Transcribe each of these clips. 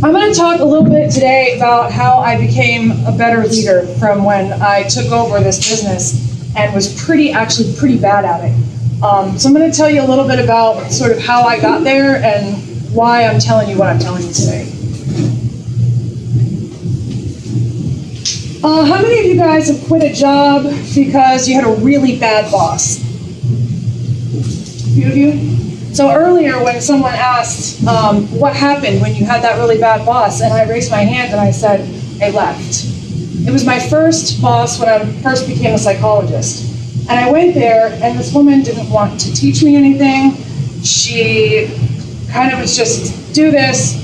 I'm going to talk a little bit today about how I became a better leader from when I took over this business and was actually pretty bad at it. So I'm going to tell you a little bit about sort of how I got there and why I'm telling you what I'm telling you today. How many of you guys have quit a job because you had a really bad boss? A few of you? So earlier when someone asked what happened when you had that really bad boss, and I raised my hand and I said, I left. It was my first boss when I first became a psychologist. And I went there and this woman didn't want to teach me anything. She kind of was just, do this,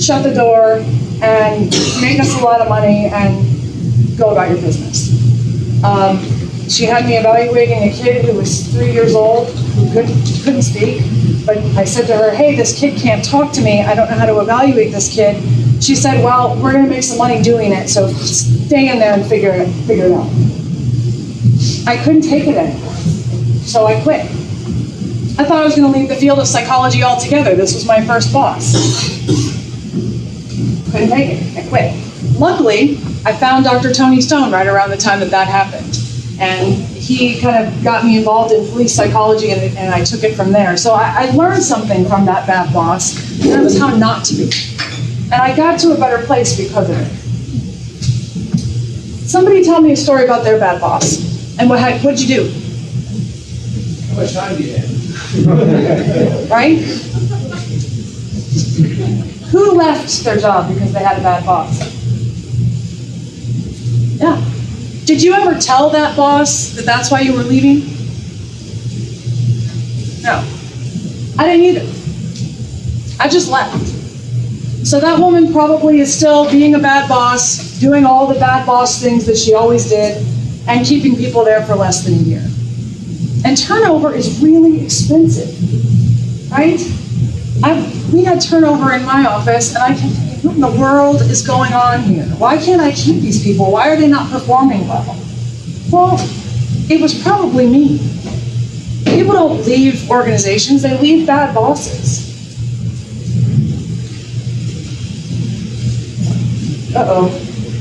shut the door, and make us a lot of money and go about your business. She had me evaluating a kid who was 3 years old, who couldn't speak. But I said to her, hey, this kid can't talk to me. I don't know how to evaluate this kid. She said, well, we're going to make some money doing it, so stay in there and figure it out. I couldn't take it anymore, so I quit. I thought I was going to leave the field of psychology altogether. This was my first boss. Couldn't take it. I quit. Luckily, I found Dr. Tony Stone right around the time that happened. And he kind of got me involved in police psychology, and I took it from there. So I learned something from that bad boss, and that was how not to be. And I got to a better place because of it. Somebody tell me a story about their bad boss. And what'd you do? How much time do you have? Right? Who left their job because they had a bad boss? Yeah. Did you ever tell that boss that that's why you were leaving? No. I didn't either. I just left. So that woman probably is still being a bad boss, doing all the bad boss things that she always did, and keeping people there for less than a year. And turnover is really expensive, right? We had turnover in my office, and I can think, what in the world is going on here? Why can't I keep these people? Why are they not performing well? Well, it was probably me. People don't leave organizations, they leave bad bosses. Uh-oh.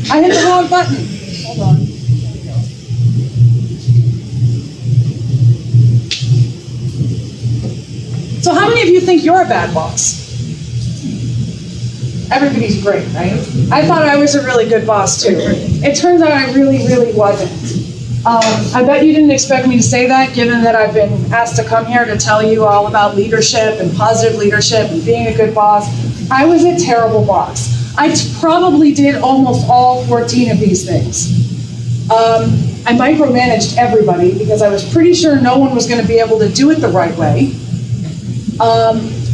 I hit the wrong button. Hold on. So how many of you think you're a bad boss? Everybody's great, right? I thought I was a really good boss too. It turns out I really, really wasn't. I bet you didn't expect me to say that, given that I've been asked to come here to tell you all about leadership and positive leadership and being a good boss. I was a terrible boss. I probably did almost all 14 of these things. I micromanaged everybody because I was pretty sure no one was going to be able to do it the right way.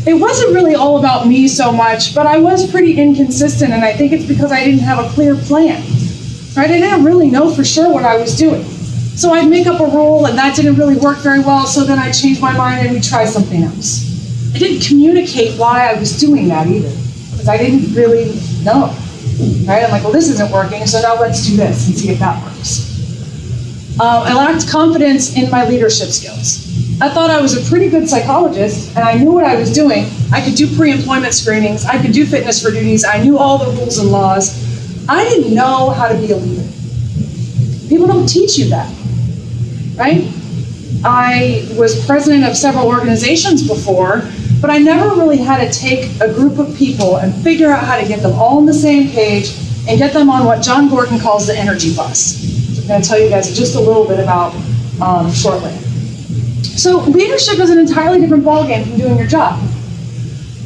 It wasn't really all about me so much, but I was pretty inconsistent, and I think it's because I didn't have a clear plan. Right? I didn't really know for sure what I was doing. So I'd make up a rule, and that didn't really work very well, so then I'd change my mind and we'd try something else. I didn't communicate why I was doing that either, because I didn't really know. Right? I'm like, well, this isn't working, so now let's do this and see if that works. I lacked confidence in my leadership skills. I thought I was a pretty good psychologist, and I knew what I was doing. I could do pre-employment screenings. I could do fitness for duties. I knew all the rules and laws. I didn't know how to be a leader. People don't teach you that, right? I was president of several organizations before, but I never really had to take a group of people and figure out how to get them all on the same page and get them on what John Gordon calls the energy bus. So I'm going to tell you guys just a little bit about shortly. So leadership is an entirely different ballgame from doing your job.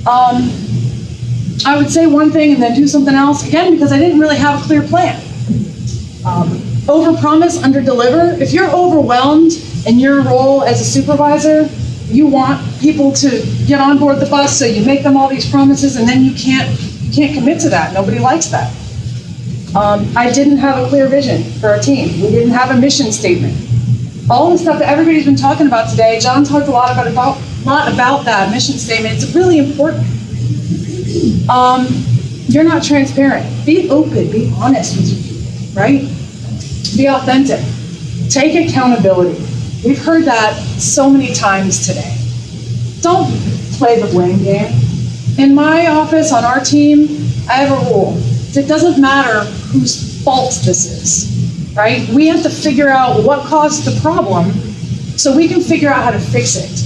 I would say one thing and then do something else, again, because I didn't really have a clear plan. Overpromise, underdeliver. If you're overwhelmed in your role as a supervisor, you want people to get on board the bus, so you make them all these promises, and then you can't commit to that. Nobody likes that. I didn't have a clear vision for our team. We didn't have a mission statement. All the stuff that everybody's been talking about today, John talked a lot about that mission statement. It's really important. You're not transparent. Be open, be honest with your people, right? Be authentic. Take accountability. We've heard that so many times today. Don't play the blame game. In my office, on our team, I have a rule. It doesn't matter whose fault this is, right? We have to figure out what caused the problem so we can figure out how to fix it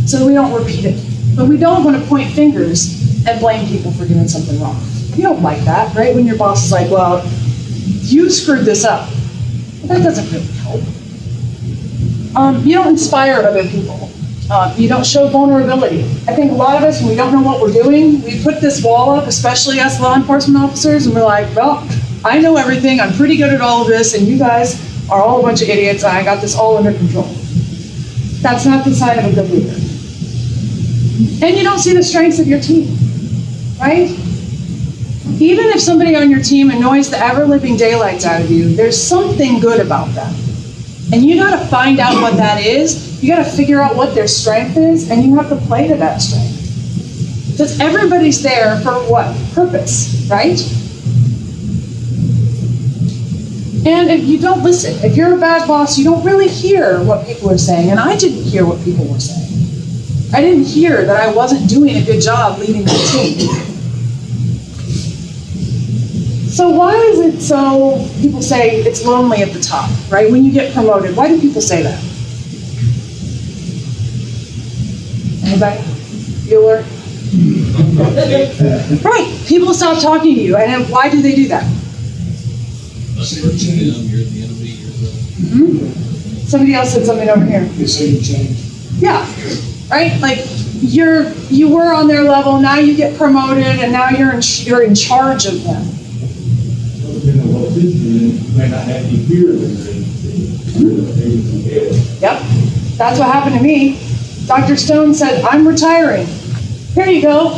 so that we don't repeat it. But we don't want to point fingers and blame people for doing something wrong. You don't like that, right? When your boss is like, well, you screwed this up. But that doesn't really help. You don't inspire other people. You don't show vulnerability. I think a lot of us, when we don't know what we're doing, we put this wall up, especially us law enforcement officers, and we're like, well, I know everything, I'm pretty good at all of this, and you guys are all a bunch of idiots, and I got this all under control. That's not the sign of a good leader. And you don't see the strengths of your team, right? Even if somebody on your team annoys the ever-living daylights out of you, there's something good about them. And you gotta find out what that is, you gotta figure out what their strength is, and you have to play to that strength. Because everybody's there for what? Purpose, right? And if you don't listen, if you're a bad boss, you don't really hear what people are saying, and I didn't hear what people were saying. I didn't hear that I wasn't doing a good job leading the team. So why is it so people say it's lonely at the top, right? When you get promoted, why do people say that? Anybody? Bueller? Right, people stop talking to you, and then why do they do that? You're at the end of the year. Mm-hmm. Somebody else said something over here. You say you change. Yeah, right? Like you were on their level, now you get promoted, and now you're in charge of them. Depending on what position you're in, you may not have any fear of it. Yep, that's what happened to me. Dr. Stone said, I'm retiring. Here you go.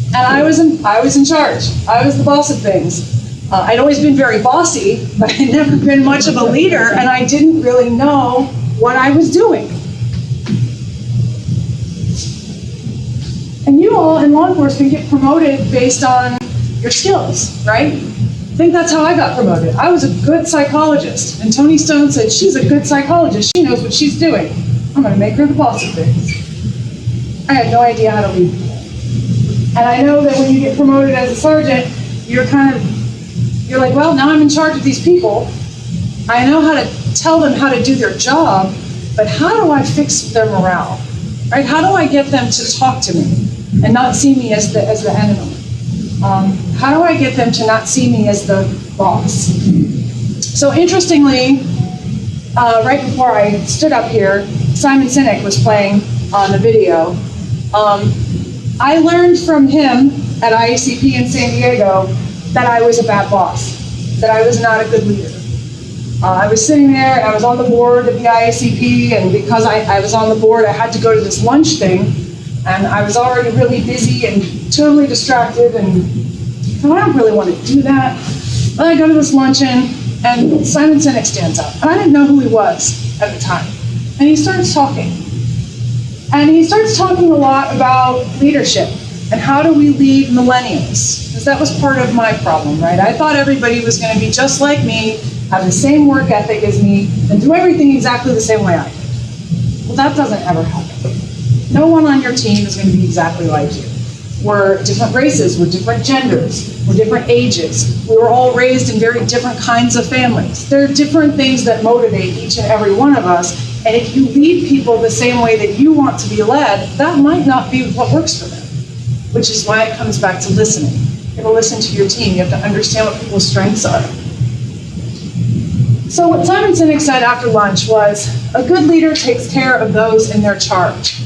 And I was in charge. I was the boss of things. I'd always been very bossy, but I'd never been much of a leader, and I didn't really know what I was doing. And you all in law enforcement get promoted based on your skills, right? I think that's how I got promoted. I was a good psychologist, and Tony Stone said, she's a good psychologist, she knows what she's doing. I'm gonna make her the boss of things. I had no idea how to lead people. And I know that when you get promoted as a sergeant, you're like, well, now I'm in charge of these people. I know how to tell them how to do their job, but how do I fix their morale, right? How do I get them to talk to me and not see me as the enemy? How do I get them to not see me as the boss? So interestingly, right before I stood up here, Simon Sinek was playing on the video. I learned from him at IACP in San Diego that I was a bad boss, that I was not a good leader. I was sitting there, I was on the board of the IACP, and because I was on the board, I had to go to this lunch thing, and I was already really busy and totally distracted, and I don't really want to do that. But I go to this luncheon, and Simon Sinek stands up, and I didn't know who he was at the time. And he starts talking. And he starts talking a lot about leadership and how do we lead millennials? Because that was part of my problem, right? I thought everybody was going to be just like me, have the same work ethic as me, and do everything exactly the same way I did. Well, that doesn't ever happen. No one on your team is going to be exactly like you. We're different races, we're different genders, we're different ages. We were all raised in very different kinds of families. There are different things that motivate each and every one of us. And if you lead people the same way that you want to be led, that might not be what works for them, which is why it comes back to listening. You have to listen to your team. You have to understand what people's strengths are. So what Simon Sinek said after lunch was, a good leader takes care of those in their charge.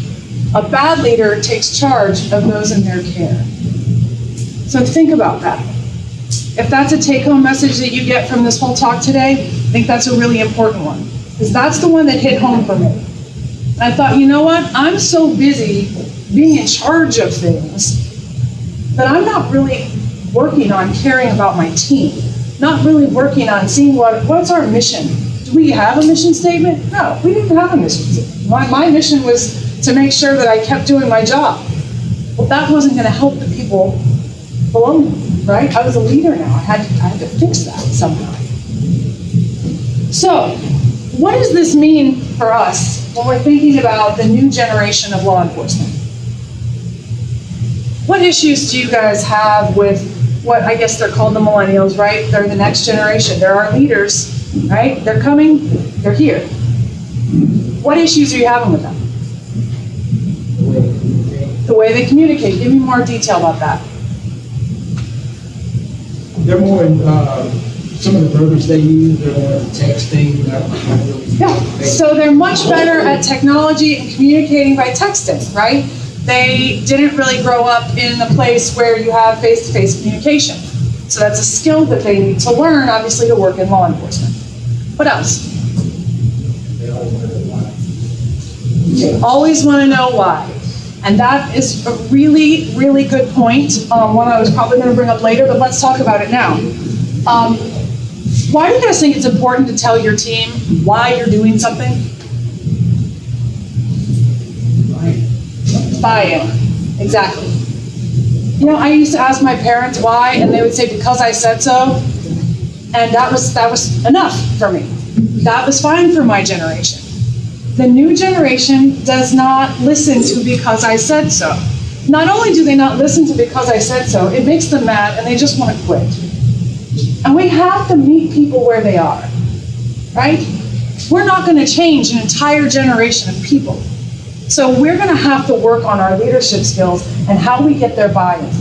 A bad leader takes charge of those in their care. So think about that. If that's a take-home message that you get from this whole talk today, I think that's a really important one. Because that's the one that hit home for me. And I thought, you know what? I'm so busy being in charge of things that I'm not really working on caring about my team. Not really working on seeing what's our mission. Do we have a mission statement? No, we didn't have a mission statement. My mission was to make sure that I kept doing my job. Well, that wasn't going to help the people below me, right? I was a leader now. I had to fix that somehow. So, what does this mean for us when we're thinking about the new generation of law enforcement? What issues do you guys have with what I guess they're called the millennials, right? They're the next generation. They're our leaders, right? They're coming, they're here. What issues are you having with them? The way they communicate. Give me more detail about that. They're more in some of the verbiage they use, they're more texting. Yeah, so they're much better at technology and communicating by texting, right? They didn't really grow up in a place where you have face-to-face communication. So that's a skill that they need to learn, obviously, to work in law enforcement. What else? They always want to know why. And that is a really, really good point, one I was probably going to bring up later, but let's talk about it now. Why do you guys think it's important to tell your team why you're doing something? Buy-in. Exactly. You know, I used to ask my parents why, and they would say, because I said so. And that was enough for me. That was fine for my generation. The new generation does not listen to because I said so. Not only do they not listen to because I said so, it makes them mad and they just want to quit. And we have to meet people where they are, right? We're not going to change an entire generation of people. So we're going to have to work on our leadership skills and how we get their buy-in.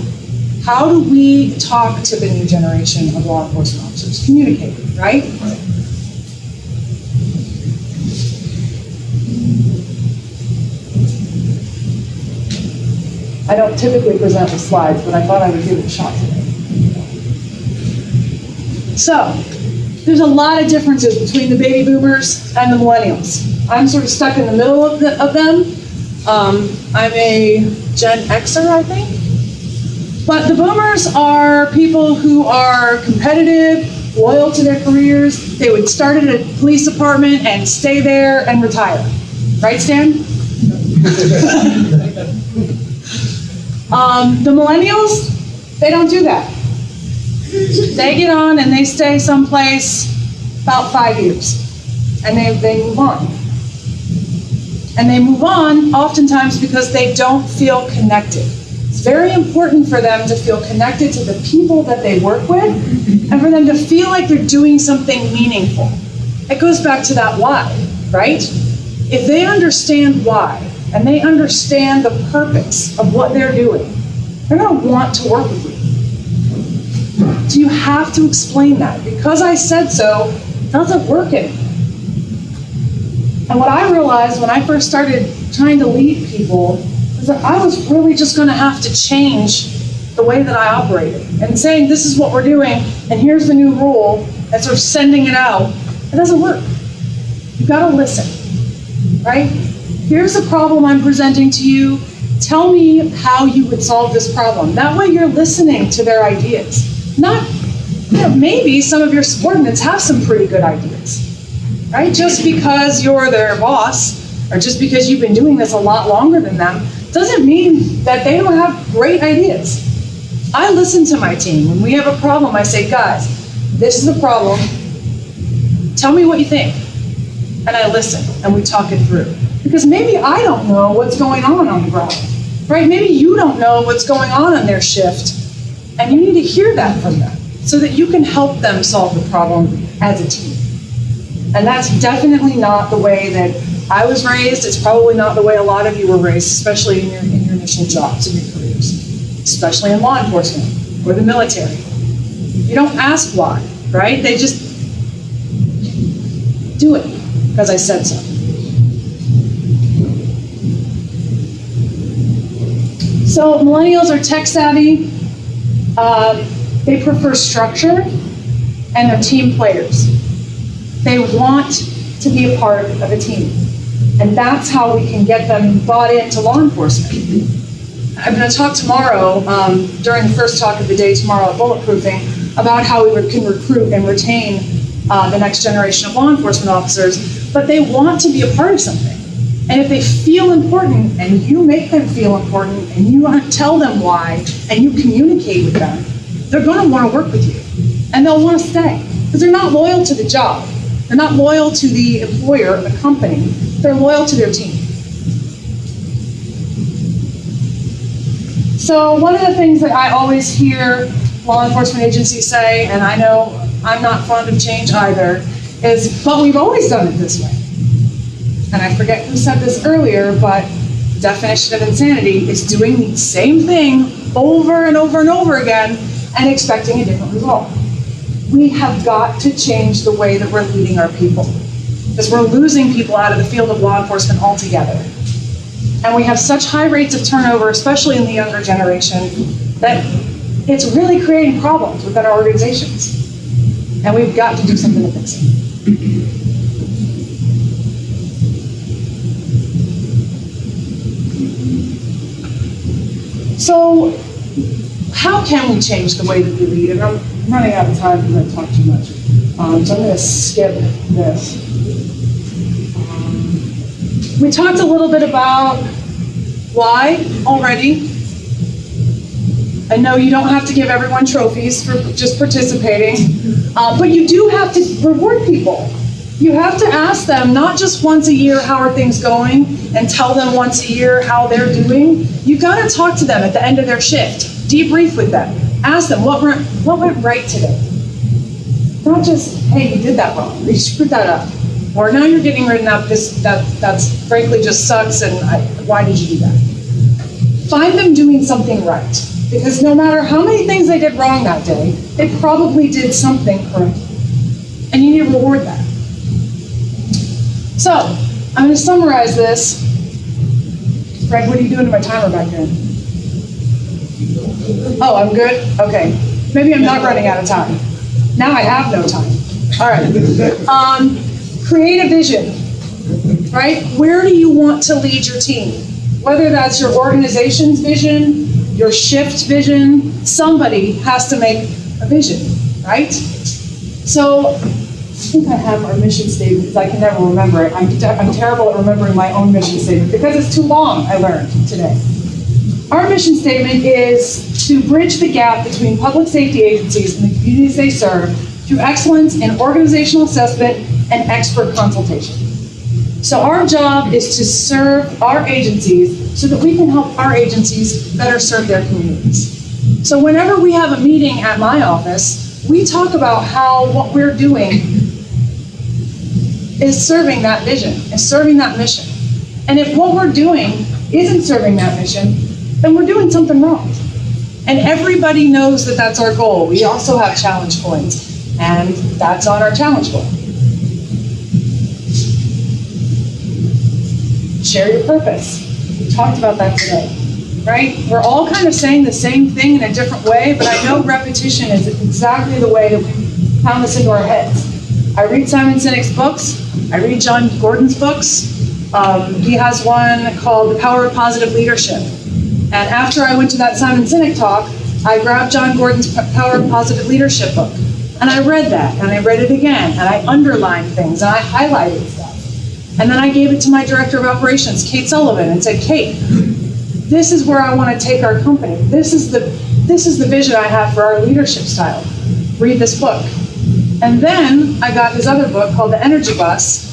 How do we talk to the new generation of law enforcement officers? Communicate, right? I don't typically present with slides, but I thought I would give it a shot today. So, there's a lot of differences between the baby boomers and the millennials. I'm sort of stuck in the middle of them. I'm a Gen Xer, I think. But the boomers are people who are competitive, loyal to their careers. They would start at a police department and stay there and retire. Right, Stan? The millennials, they don't do that. They get on and they stay someplace about 5 years. And they move on. And they move on oftentimes because they don't feel connected. It's very important for them to feel connected to the people that they work with and for them to feel like they're doing something meaningful. It goes back to that why, right? If they understand why and they understand the purpose of what they're doing, they're going to want to work with you. So you have to explain that. Because I said so doesn't work anymore. And what I realized when I first started trying to lead people is that I was really just going to have to change the way that I operated. And saying, this is what we're doing, and here's the new rule, and sort of sending it out, it doesn't work. You've got to listen, right? Here's the problem I'm presenting to you. Tell me how you would solve this problem. That way you're listening to their ideas. Not, maybe some of your subordinates have some pretty good ideas, right? Just because you're their boss, or just because you've been doing this a lot longer than them, doesn't mean that they don't have great ideas. I listen to my team. When we have a problem, I say, guys, this is the problem. Tell me what you think. And I listen, and we talk it through. Because maybe I don't know what's going on the ground, right? Maybe you don't know what's going on their shift, and you need to hear that from them so that you can help them solve the problem as a team. And that's definitely not the way that I was raised. It's probably not the way a lot of you were raised, especially in your initial jobs and your careers, especially in law enforcement or the military. You don't ask why, right? They just do it because I said so. So millennials are tech savvy. They prefer structure, and they're team players. They want to be a part of a team. And that's how we can get them bought into law enforcement. I'm going to talk tomorrow, during the first talk of the day tomorrow at Bulletproofing, about how we can recruit and retain the next generation of law enforcement officers, but they want to be a part of something. And if they feel important, and you make them feel important, and you tell them why, and you communicate with them, they're going to want to work with you. And they'll want to stay. Because they're not loyal to the job. They're not loyal to the employer or the company. They're loyal to their team. So one of the things that I always hear law enforcement agencies say, and I know I'm not fond of change either, is, but we've always done it this way. And I forget who said this earlier, but the definition of insanity is doing the same thing over and over and over again and expecting a different result. We have got to change the way that we're leading our people, because we're losing people out of the field of law enforcement altogether. And we have such high rates of turnover, especially in the younger generation, that it's really creating problems within our organizations. And we've got to do something to fix it. So, how can we change the way that we lead? And I'm running out of time because I talked too much. So I'm going to skip this. We talked a little bit about why already. I know you don't have to give everyone trophies for just participating, but you do have to reward people. You have to ask them, not just once a year, how are things going, and tell them once a year how they're doing. You've got to talk to them at the end of their shift. Debrief with them. Ask them, what went right today? Not just, hey, you did that wrong, or you screwed that up. Or now you're getting written up, that's frankly just sucks, and why did you do that? Find them doing something right. Because no matter how many things they did wrong that day, they probably did something correct. And you need to reward that. So, I'm going to summarize this. Greg, what are you doing to my timer back there? Oh, I'm good? Okay. Maybe I'm not running out of time. Now I have no time. All right. Create a vision, right? Where do you want to lead your team? Whether that's your organization's vision, your shift vision, somebody has to make a vision, right? So, I think I have our mission statement because I can never remember it. I'm terrible at remembering my own mission statement because it's too long, I learned today. Our mission statement is to bridge the gap between public safety agencies and the communities they serve through excellence in organizational assessment and expert consultation. So our job is to serve our agencies so that we can help our agencies better serve their communities. So whenever we have a meeting at my office, we talk about how what we're doing is serving that vision, is serving that mission. And if what we're doing isn't serving that mission, then we're doing something wrong. And everybody knows that that's our goal. We also have challenge points, and that's on our challenge goal. Share your purpose. We talked about that today, right? We're all kind of saying the same thing in a different way, but I know repetition is exactly the way that we pound this into our heads. I read Simon Sinek's books. I read John Gordon's books. He has one called The Power of Positive Leadership. And after I went to that Simon Sinek talk, I grabbed John Gordon's Power of Positive Leadership book. And I read that, and I read it again, and I underlined things, and I highlighted stuff. And then I gave it to my director of operations, Kate Sullivan, and said, Kate, this is where I want to take our company. This is the vision I have for our leadership style. Read this book. And then I got his other book called The Energy Bus,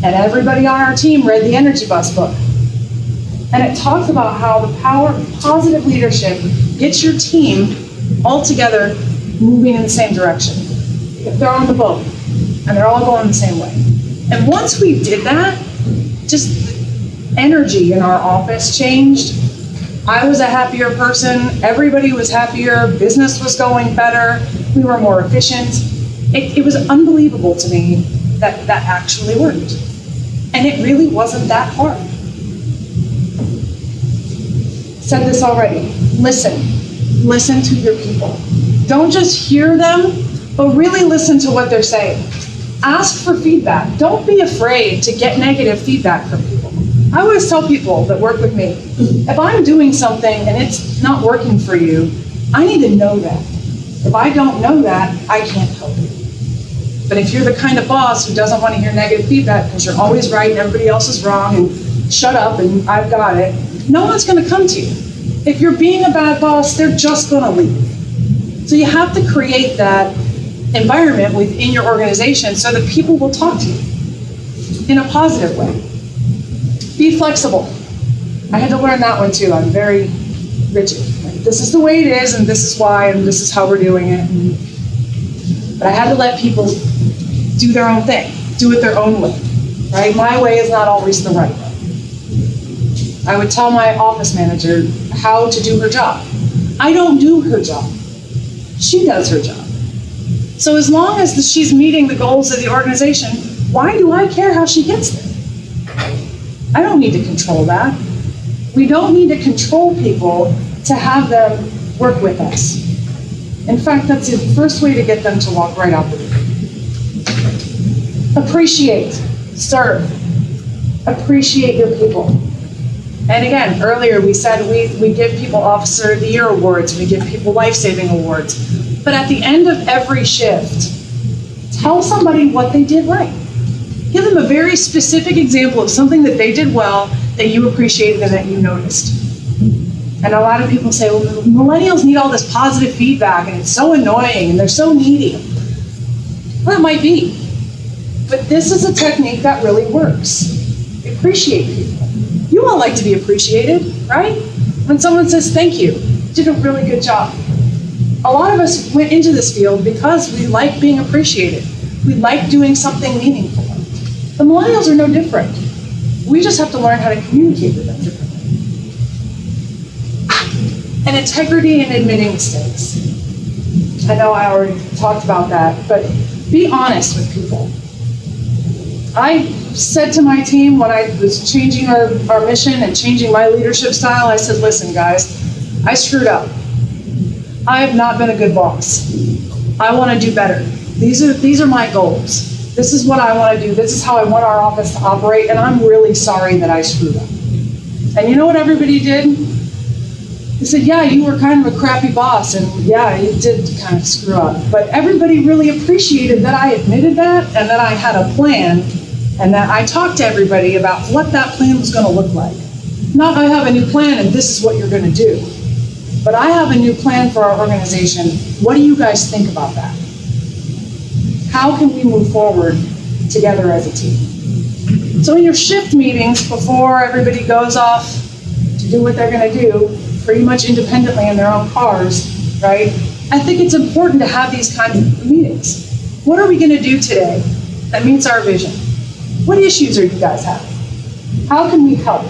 and everybody on our team read the Energy Bus book. And it talks about how the power of positive leadership gets your team all together moving in the same direction. They're on the boat, and they're all going the same way. And once we did that, just energy in our office changed. I was a happier person, everybody was happier, business was going better, we were more efficient. It was unbelievable to me that that actually worked. And it really wasn't that hard. Said this already, listen to your people. Don't just hear them, but really listen to what they're saying. Ask for feedback. Don't be afraid to get negative feedback from people. I always tell people that work with me, if I'm doing something and it's not working for you, I need to know that. If I don't know that, I can't help you. But if you're the kind of boss who doesn't want to hear negative feedback because you're always right and everybody else is wrong and shut up and I've got it, no one's going to come to you. If you're being a bad boss, they're just going to leave. So you have to create that environment within your organization so that people will talk to you in a positive way. Be flexible. I had to learn that one too. I'm very rigid. this is the way it is, and this is why, and this is how we're doing it. But I had to let people do their own thing, do it their own way, right? My way is not always the right way. I would tell my office manager how to do her job. I don't do her job. She does her job. So as long as she's meeting the goals of the organization, why do I care how she gets there? I don't need to control that. We don't need to control people to have them work with us. In fact, that's the first way to get them to walk right out the door. Appreciate, serve, appreciate your people. And again, earlier we said we give people Officer of the Year awards, we give people life-saving awards. But at the end of every shift, tell somebody what they did right. Give them a very specific example of something that they did well, that you appreciated and that you noticed. And a lot of people say, well, millennials need all this positive feedback and it's so annoying and they're so needy. Well, that might be. But this is a technique that really works. Appreciate people. You all like to be appreciated, right? When someone says, thank you, you did a really good job. A lot of us went into this field because we like being appreciated. We like doing something meaningful. The millennials are no different. We just have to learn how to communicate with them differently. And integrity and admitting mistakes. I know I already talked about that, but be honest with people. I said to my team when I was changing our mission and changing my leadership style, I said, listen guys, I screwed up. I have not been a good boss. I want to do better. These are my goals. This is what I want to do. This is how I want our office to operate, and I'm really sorry that I screwed up. And you know what everybody did? They said, yeah, you were kind of a crappy boss, and yeah, you did kind of screw up. But everybody really appreciated that I admitted that, and that I had a plan, and that I talked to everybody about what that plan was going to look like. Not I have a new plan, and this is what you're going to do. But I have a new plan for our organization. What do you guys think about that? How can we move forward together as a team? So in your shift meetings, before everybody goes off to do what they're going to do, pretty much independently in their own cars, right? I think it's important to have these kinds of meetings. What are we going to do today that meets our vision? What issues are you guys having? How can we help?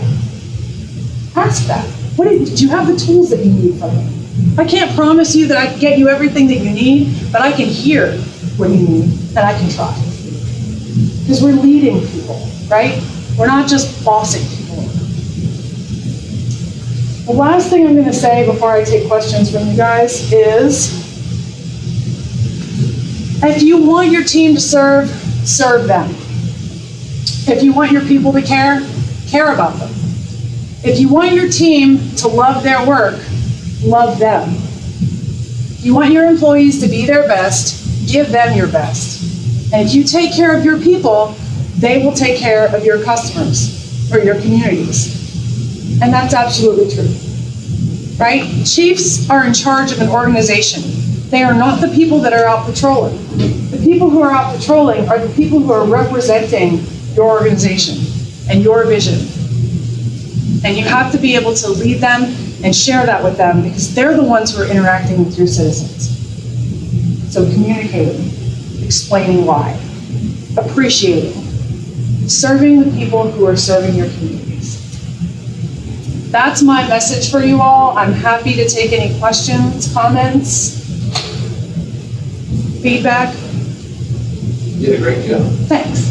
Ask that. Do you have the tools that you need from me? I can't promise you that I can get you everything that you need, but I can hear what you need, and I can try. Because we're leading people, right? We're not just bossing people. The last thing I'm going to say before I take questions from you guys is, if you want your team to serve, serve them. If you want your people to care, care about them. If you want your team to love their work, love them. If you want your employees to be their best, give them your best. And if you take care of your people, they will take care of your customers or your communities. And that's absolutely true, right? Chiefs are in charge of an organization. They are not the people that are out patrolling. The people who are out patrolling are the people who are representing your organization and your vision. And you have to be able to lead them and share that with them because they're the ones who are interacting with your citizens. So communicating, explaining why, appreciating, serving the people who are serving your communities. That's my message for you all. I'm happy to take any questions, comments, feedback. You did a great job. Thanks.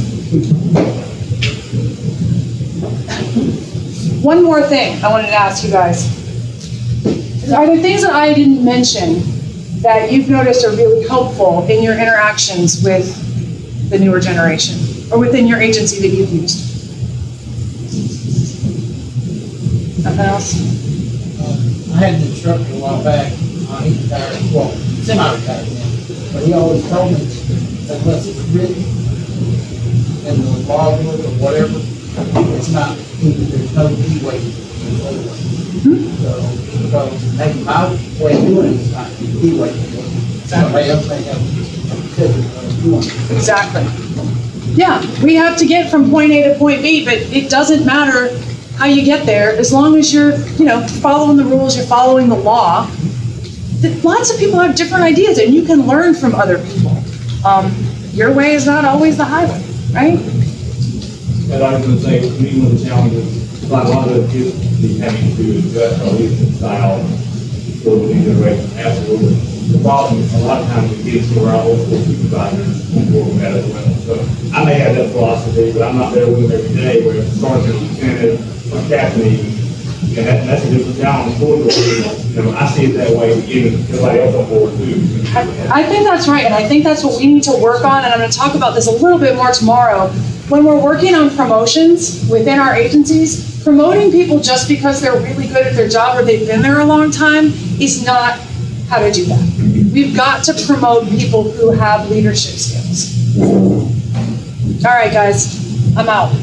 One more thing I wanted to ask you guys. Are there things that I didn't mention that you've noticed are really helpful in your interactions with the newer generation or within your agency that you've used? Nothing else? I had an instructor a while back, he's retired, well, semi-retired now, but he always told me that unless it's written in the logbook or whatever, it's not, there's no leeway. So, because maybe my way of doing it is not leeway. That way everything else is doing. Exactly. Yeah, we have to get from point A to point B, but it doesn't matter how you get there, as long as you're, following the rules, you're following the law. Lots of people have different ideas, and you can learn from other people. Your way is not always the highway, right? And I was going to say, to me, one of the challenges, a lot of the kids be having to adjust our leadership style for the new generation. Absolutely. The problem is, a lot of times the kids who are our old school supervisors work with that as well. So I may have that philosophy, but I'm not there with them every day, where it's sergeant, lieutenant, or captain even. And that's a different challenge for the, I see it that way, getting everybody else on board too. I think that's right, and I think that's what we need to work on, and I'm going to talk about this a little bit more tomorrow. When we're working on promotions within our agencies, promoting people just because they're really good at their job or they've been there a long time is not how to do that. We've got to promote people who have leadership skills. All right, guys, I'm out.